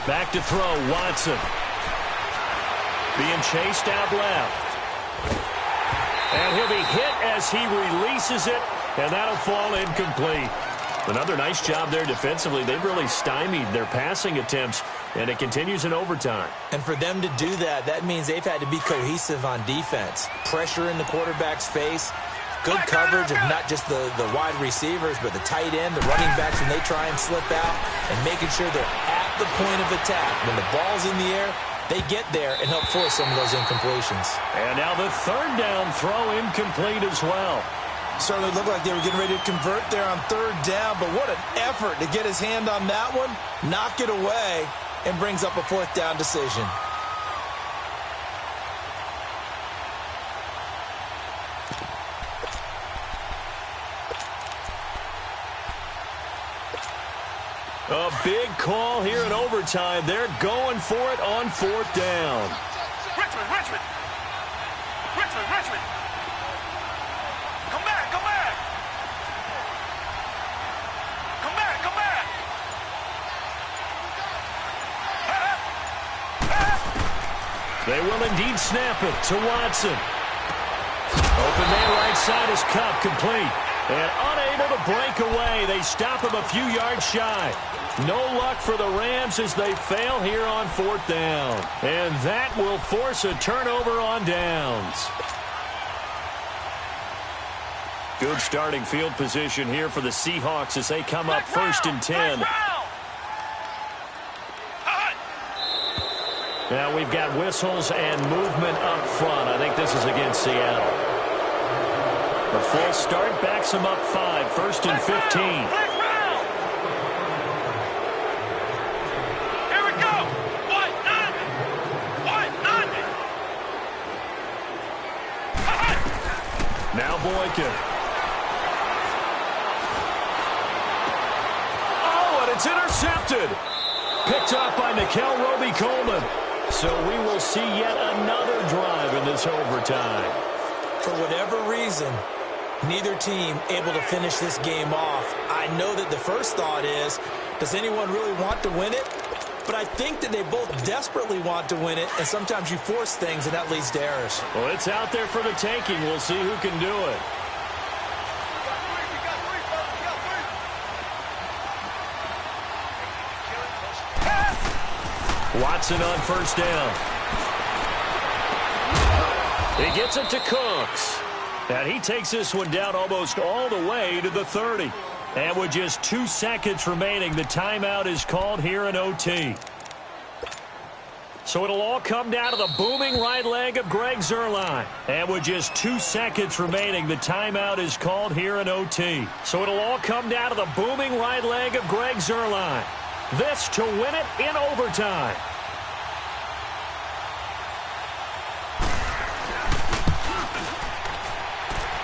Back to throw, Watson. Being chased out left. And he'll be hit as he releases it, and that'll fall incomplete. Another nice job there defensively. They've really stymied their passing attempts, and it continues in overtime. And for them to do that, that means they've had to be cohesive on defense. Pressure in the quarterback's face. Good coverage of not just the wide receivers, but the tight end, the running backs when they try and slip out, and making sure they're at the point of attack. When the ball's in the air, they get there and help force some of those incompletions. And now the third down throw incomplete as well. Certainly looked like they were getting ready to convert there on third down, but what an effort to get his hand on that one, knock it away, and brings up a fourth down decision. A big call here in overtime. They're going for it on fourth down. Richmond. Come back. They will indeed snap it to Watson. Open man right side is Kupp, complete. And unable to break away. They stop him a few yards shy. No luck for the Rams as they fail here on fourth down. And that will force a turnover on downs. Good starting field position here for the Seahawks as they come up first and 10. Now we've got whistles and movement up front. I think this is against Seattle. The full start backs them up 5, first and 15. Now Boykin. Oh, and it's intercepted. Picked up by Nickell Robey-Coleman. So we will see yet another drive in this overtime. For whatever reason, neither team able to finish this game off. I know that the first thought is, does anyone really want to win it? But I think that they both desperately want to win it, and sometimes you force things, and that leads to errors. Well, it's out there for the taking. We'll see who can do it. Watson on first down. He gets it to Cooks. And he takes this one down almost all the way to the 30. And with just 2 seconds remaining, the timeout is called here in OT. So it'll all come down to the booming right leg of Greg Zuerlein. And with just 2 seconds remaining, the timeout is called here in OT. So it'll all come down to the booming right leg of Greg Zuerlein. This to win it in overtime.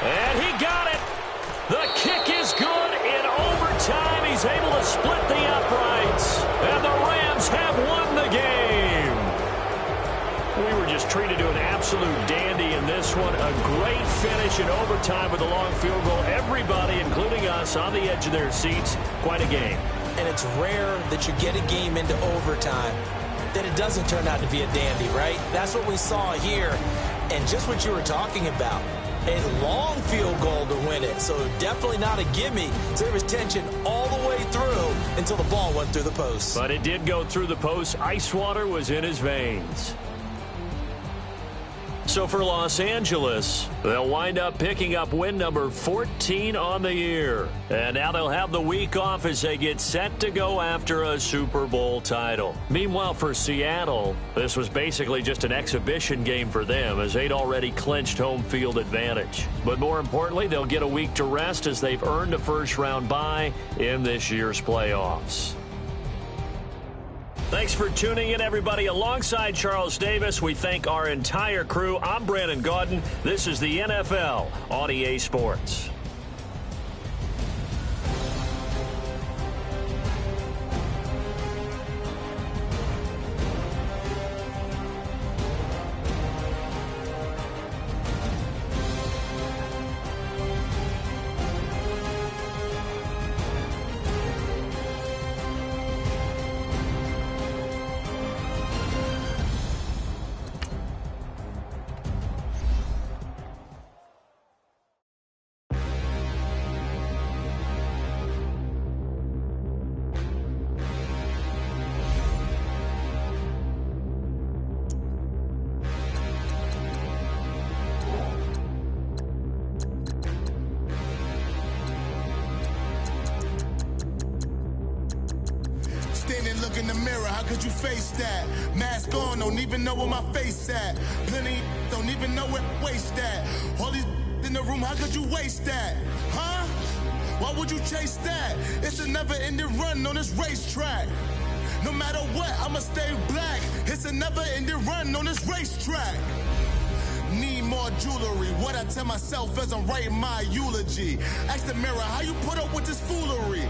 And he got it. The kick is good in overtime. He's able to split the uprights. And the Rams have won the game. We were just treated to an absolute dandy in this one. A great finish in overtime with a long field goal. Everybody, including us, on the edge of their seats. Quite a game. And it's rare that you get a game into overtime that it doesn't turn out to be a dandy, right? That's what we saw here. And just what you were talking about. A long field goal to win it, so definitely not a gimme. So there was tension all the way through until the ball went through the post. But it did go through the post. Ice water was in his veins. So for Los Angeles, they'll wind up picking up win number 14 on the year. And now they'll have the week off as they get set to go after a Super Bowl title. Meanwhile, for Seattle, this was basically just an exhibition game for them as they'd already clinched home field advantage. But more importantly, they'll get a week to rest as they've earned a first-round bye in this year's playoffs. Thanks for tuning in, everybody. Alongside Charles Davis, we thank our entire crew. I'm Brandon Gaudin. This is the NFL on EA Sports. In the mirror, how could you face that? Mask on, don't even know where my face at. Plenty don't even know where waste at. All these in the room, how could you waste that? Huh? Why would you chase that? It's a never-ending run on this racetrack. No matter what, I'ma stay black. It's a never-ending run on this racetrack. Need more jewelry. What I tell myself as I'm writing my eulogy. Ask the mirror, how you put up with this foolery?